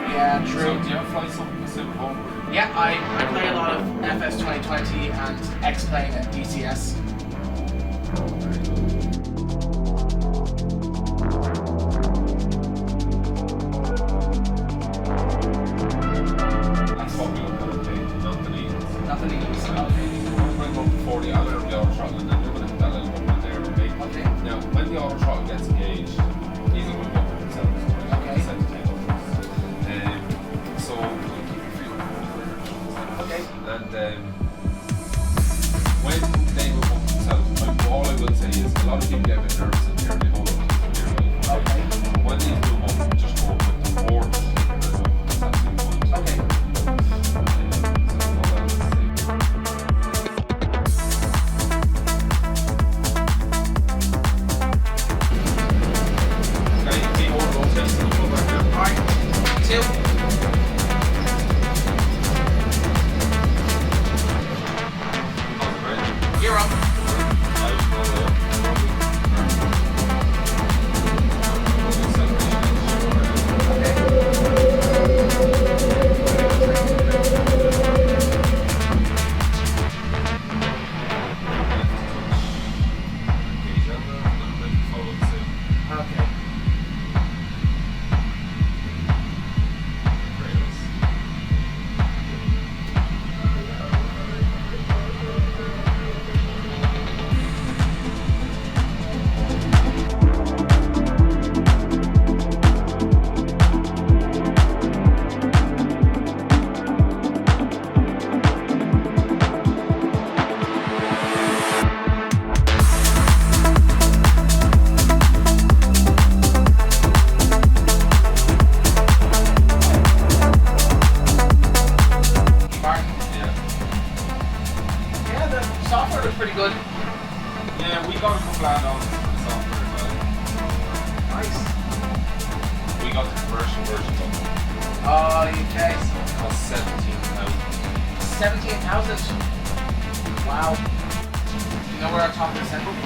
Yeah, true. So, do you ever fly something with sim home? Yeah, I play a lot of FS 2020 and X-Plane at DCS. That's what we look at, okay? Not the needles. Nothing easy. Okay. We're going to go for 40, I'll let the auto throttle and then you're going to hit that little button there, okay? Okay. Now, when the auto throttle gets engaged, he's going to go up himself. Okay. Set to take off. So, we'll keep your feet on. Okay. And when they move up themselves, all I will say is a lot of people get a bit nervous in here, they hold up to the steering wheel. Okay. When they move up, just go up with the board. That's absolutely fine. Okay. You're up. Okay. Yeah, the software looks pretty good. Yeah, we got a couple add-ons for the software as well. Nice. We got the commercial version of it. Oh, okay. It costs 17,000. 17,000. Wow. You know where our top assembled?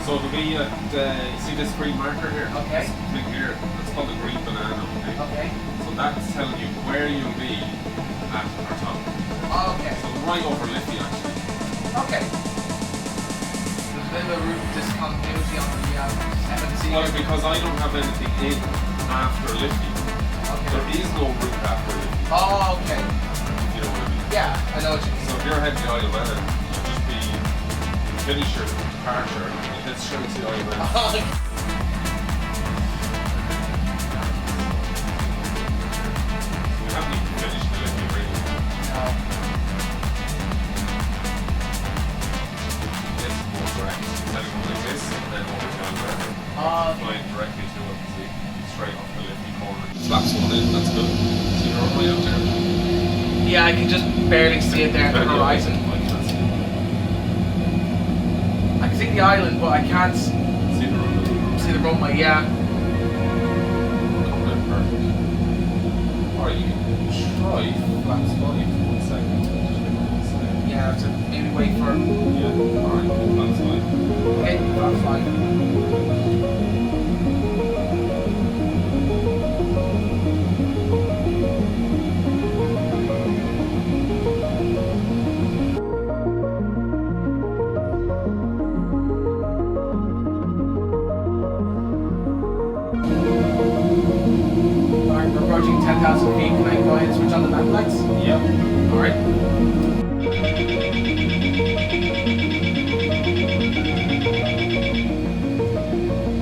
So it'll be at, you see this green marker here? Okay. This thing here, it's called the green banana, okay? Okay. So that's telling you where you'll be at our top. Oh, okay. So right over Liffey actually. Okay. There's a bit of a route discontinuity on the MNC. Well, because I don't have anything in after Liffey. Okay. There is no route after Liffey, Oh, okay. if you know what I mean. Yeah, I know what you mean. So if you're heading to the Isle of Man, you'll just be finish your departure and head straight to the Isle of Man. We haven't even finished the Liffey really. It's more direct. Instead of going like this and then over to the Isle of Man. Flying directly to it, see, straight off the Liffey corner. Slaps one in, that's good. See your own way out there. Yeah, I can just barely see it there at the horizon. I can't see it. I can see the island, but I can't See the runway. see the runway. Yeah. Coming in perfect. Alright, you can try flaps 5 for 1 second. Just wait 1 second. Yeah, to maybe wait for. Yeah, alright, flaps 5. Okay, that's fine. Alright, we're approaching 10,000 feet. Can I go ahead and switch on the map lights? Yep. Alright.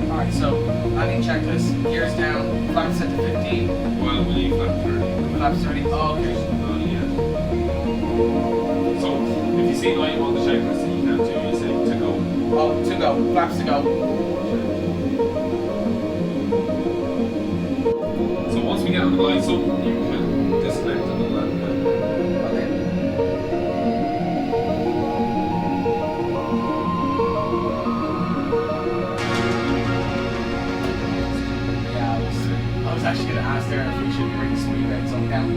Alright, so landing checklist, gears down, flaps set to 15, Well, we leave flap 30. flaps 30. Oh, okay. Yeah. So, if you see the item on the checklist that you can't do, you say to go. Oh, to go, flaps to go. So once we get on the lights up, you can disconnect and all that. Okay. Yeah, I was actually going to ask there if we should bring speed rates on down.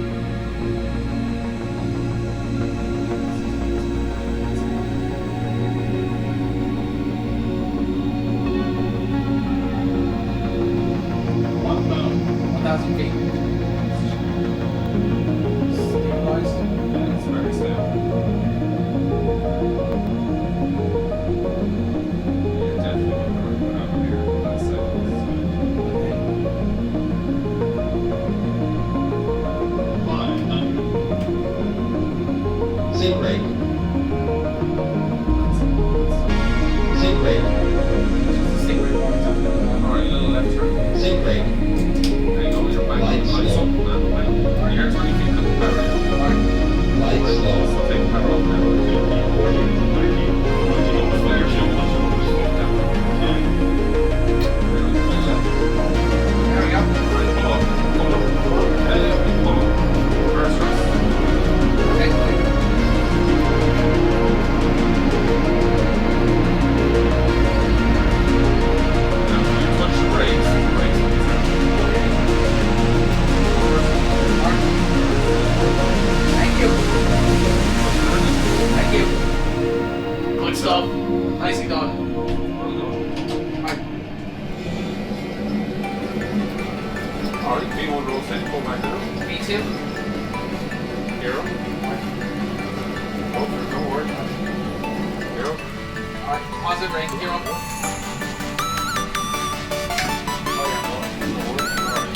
Seat brake. Seat brake. Alright, a little left turn. Seat brake. There you go, you're back. Light Lights slow. up now. Alright, you're 20 feet, cut the power down. Light slow. So take the power off now. Flare shield, down. There we go. Alright, pull up. Pull up. Pull up. First thrust. Okay. Now, you touch the brakes. The brakes will be set. Thank you. Thank you. Good stuff. Nicely done. Right. Alright, V1 roll set, pull back down. B2. Hero. Oh, no worries. Hero. Alright, positive range, hero. No worries.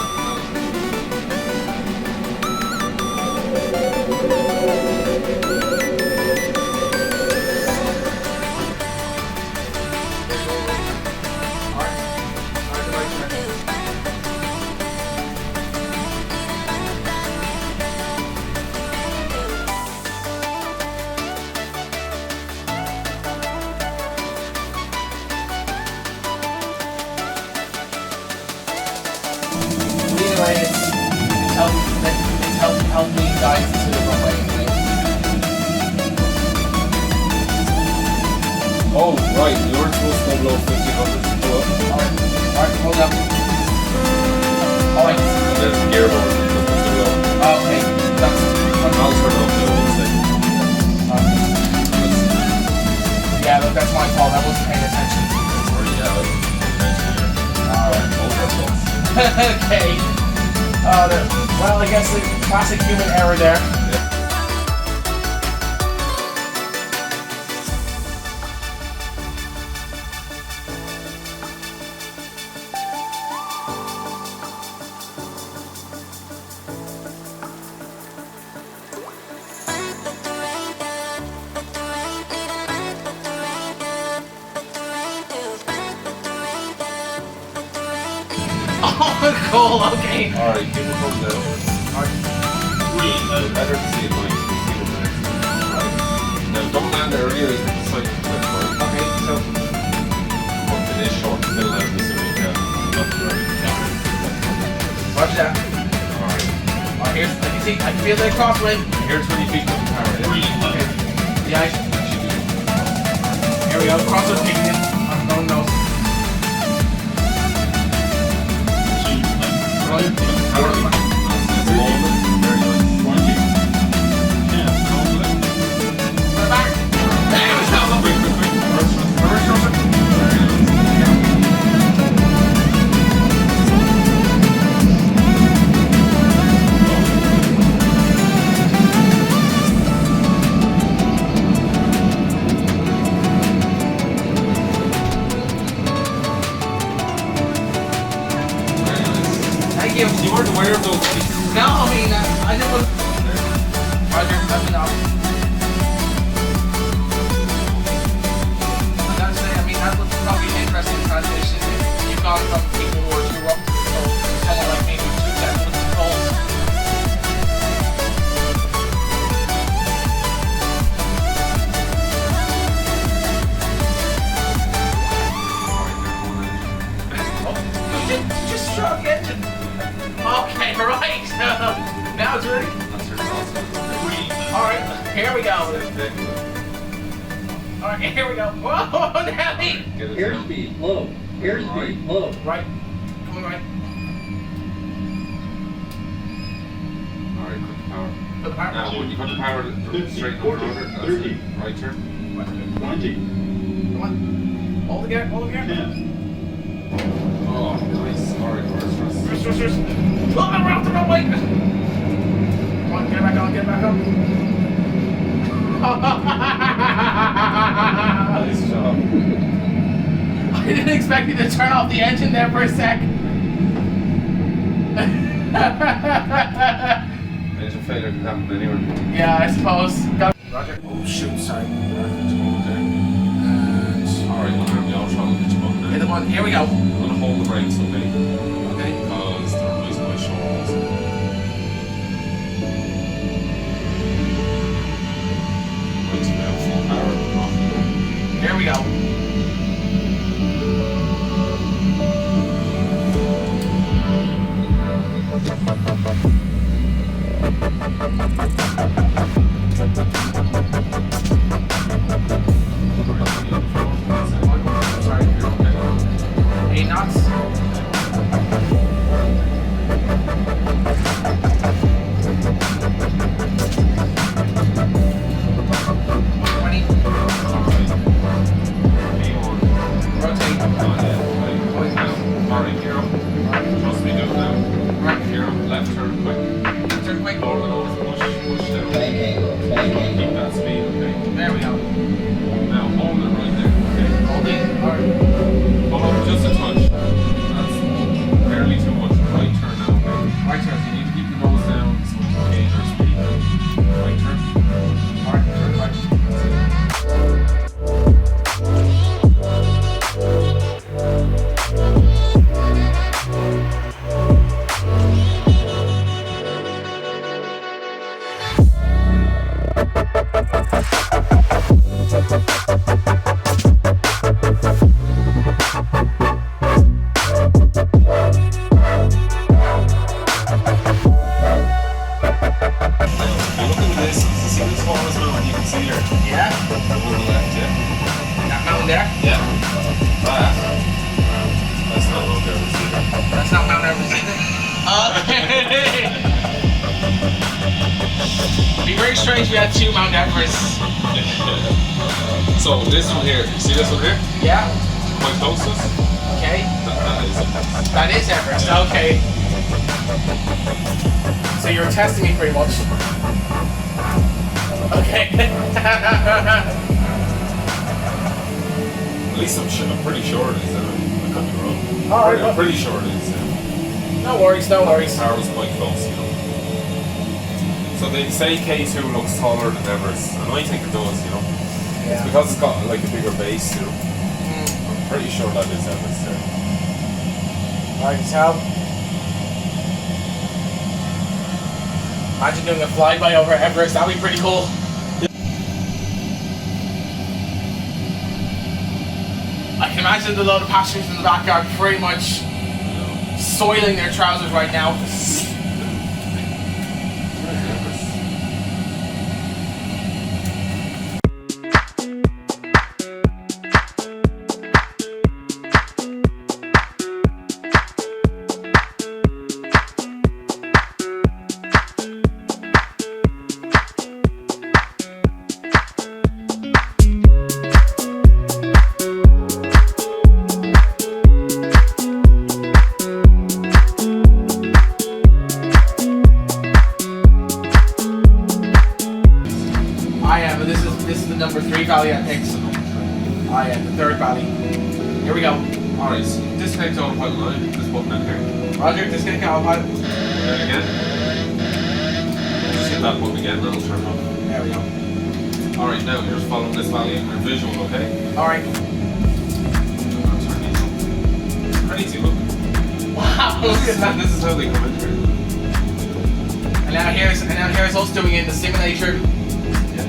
Anyway, it's helping you guys to the runway anyway. Oh, right, you weren't supposed to go below 1500 pull up. Alright, hold up. Alright. And then gearboard goes below. Okay, that's I'll turn off the one second. yeah, look, that's my fault. I wasn't paying attention. Or yeah, Alright. Okay. Well, I guess the classic human error there. Oh, cool, okay. Alright, keep it from down. Better to see it like keep it the next one. Right. Now don't land earlier is the side left right. Okay, so But it is short, still land as soon as you can. Not right. roger that. Alright. Oh, here's, I can feel the crosswind. Here 20 feet of power. Okay. Yeah, That should do it. here we go. Crosswind kicking in. I'm going nose. Right. Power left. That's it. Hold it. Very good. We're back. There we go. Quick, quick, quick. Reverse thrust. Reverse thrust. Very good. Thank you. You weren't aware of those things. No, I mean, I didn't want. Roger, let me know. I gotta say, I mean, that was probably an interesting transition. You've gone from people who are too rough to someone like me who's too gentle with the controls. Oh, you just shut off the engine. Okay, right. Now it's ready. That's your cross. Alright, here we go. Alright, here we go. Whoa, Nelly! Get it down. Airspeed low. Airspeed low. Right. Coming right. Alright, cut the power. Put the power. Now, when you cut the power straight up the rotor, that's 30. it. Right turn. 20. Come on. Hold the gear, hold the gear. 10. Oh, nice. Alright, reverse thrust. First. Oh, we're off the runway! Come on, get back on, get back on. Nice job. I didn't expect you to turn off the engine there for a sec. Engine failure can happen anywhere. Yeah, I suppose. Roger. Oh shoot, sorry. Alright, I'm going to be all trying to pitch button now. Hit the button, here we go. I'm going to hold the brakes, okay? Okay. Because they're losing my shoulders. Right to now, full power. Off you go. Here we go. Sorry, you're okay. 8 knots. Rotate. Alright, hero. Trust me, do it now. Right, hero. Left turn quick. Turn quick. Hold it over, push down. Bank angle. Bank Keep angle. that speed, okay? There we go. Now hold it right there, okay? Hold it. Alright. Hold up just a touch. That's barely too much. Right turn now, okay? Right turn. You need to keep the nose down so we can gauge our speed. Right turn. Alright, turn right. Look at this. See the smallest mountain you can see here? Yeah. The one on the left, yeah? That mountain there. Yeah. That's not Mount Everest either. That's not Mount Everest either. Okay. It'd be very strange if we had 2 Mount Everests. So this one here, see this one here? Yeah. My closest? Okay. That is it. That is Everest. Okay. So you're testing me pretty much. Okay. At least I'm pretty sure it is. I could be wrong. Alright, I'm pretty sure it is. No worries, no worries. Tower's quite close, you know. So they say K2 looks taller than Everest, and I think it does, you know. It's Yeah. because it's got like a bigger base, you know. I'm pretty sure that is Everest there. I can tell. Imagine doing a flyby over Everest, that'd be pretty cool. I can imagine the load of passengers in the back are pretty much soiling their trousers right now. This is the number 3 valley I picked. I am the 3rd valley. Here we go. Alright, so disconnect autopilot line. This button in here. Roger, disconnect autopilot. Then again. Just hit that button again, that'll turn off. There we go. Alright, now you're just following this valley in your visual, okay? Alright. Pretty easy, look. Wow, look at that. This is how they come in here. And now here's us doing it in the simulator. Yeah.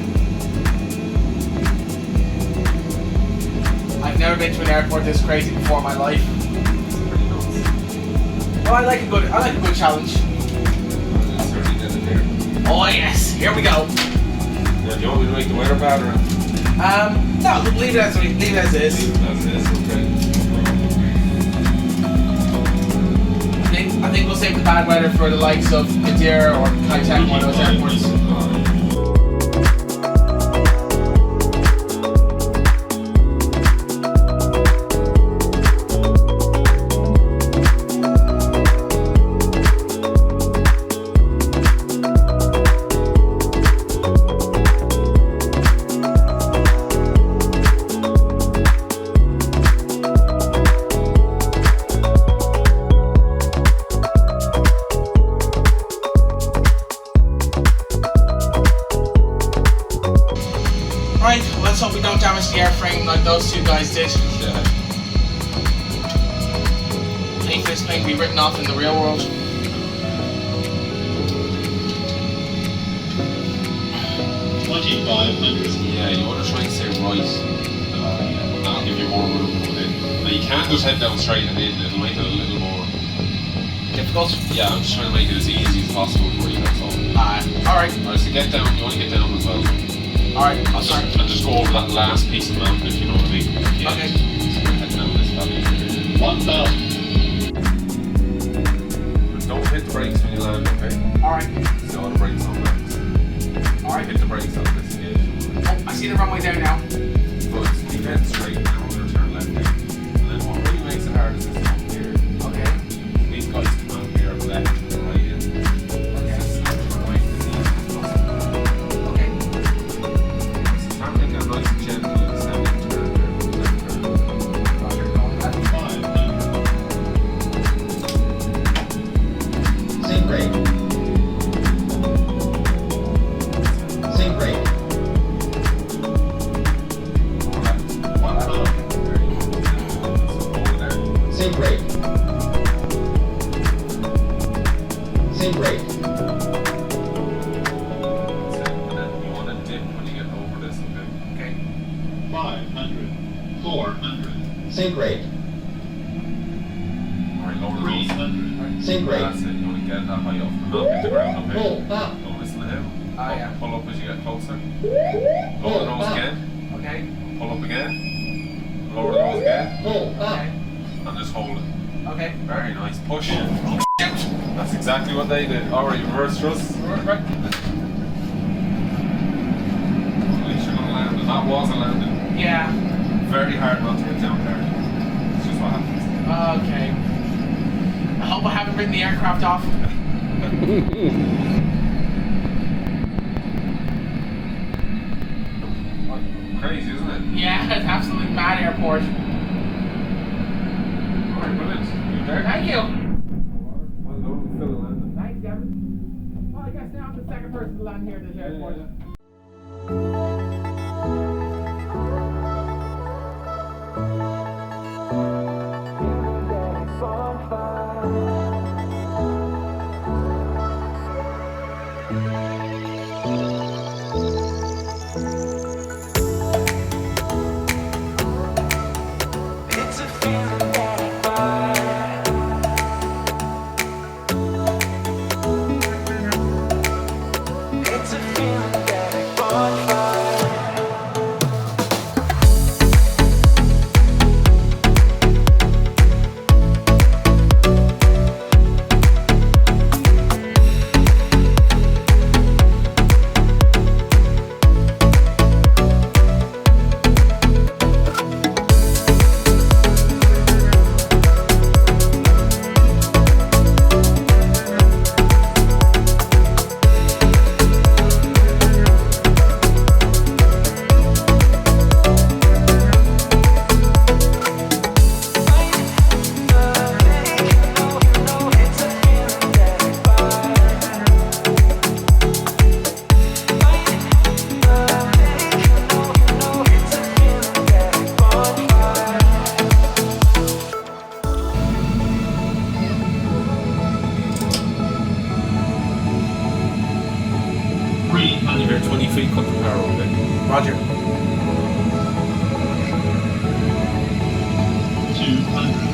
I've never been to an airport this crazy before in my life. Pretty nuts. Well, I like a good challenge. Certainly did it here. Oh yes, here we go. Yeah, do you want me to make the weather pattern? No, leave it as it is. As it is, okay. I think we'll save the bad weather for the likes of Madeira or Kai-Tak, one of those airports. Right, let's hope we don't damage the airframe like those two guys did. Yeah. Hate for this plane to be written off in the real world. 2,500. Yeah, you want to try and stay right. That'll give you more room to put in. Now you can just head down straight and in, it'll make it a little more... Difficult? Yeah, I'm just trying to make it as easy as possible for you, that's all. Alright. Alright, so get down, you want to get down as well. Alright, I'll start. And just go over that last piece of mountain if you know what I mean. Yeah. Okay. So head down this valley. 1,000. Don't hit the brakes when you land, okay? Alright. So all the brakes on max. Alright. Hit the brakes on this gauge. Oh, I see the runway down now. But keep heading straight now, we're going to turn left here. And then what really makes it hard is this up here. Okay. These guys come out here on the left and the right in. Okay. This is not right, as easy as possible. Okay. So try and make that nice and gentle descending turn there. Roger, going left. 500. Sink rate. Sink rate. Sink rate. Sink rate. You want to dip when you get over this, okay? Okay. 500. 400. Sink rate. Alright, lower the nose. 300. Sink That's rate. it, you want to get that high off the map in the ground, okay? Pull up. Don't listen to him. Ah, yeah. Pull up as you get closer. Lower the nose again. Okay. Pull up again. Lower the nose again. Pull up. Okay. And just hold it. Okay. Very nice. Push. Shoot! That's exactly what they did. Alright, reverse thrust. Right. At least you're gonna land. And that was a landing. Yeah. Very hard not to get down there. It's just what happens. Okay. I hope I haven't written the aircraft off. Crazy, isn't it? Yeah, it's absolutely mad airport. Alright, brilliant. You there? Thank you. Well done. Still a landing. Thanks, Gavin. Well, I guess now I'm the second person to land here at this airport. It's a feeling that I find. It's a feeling that I find. You're 20 feet, cut the power on it. Roger. 200.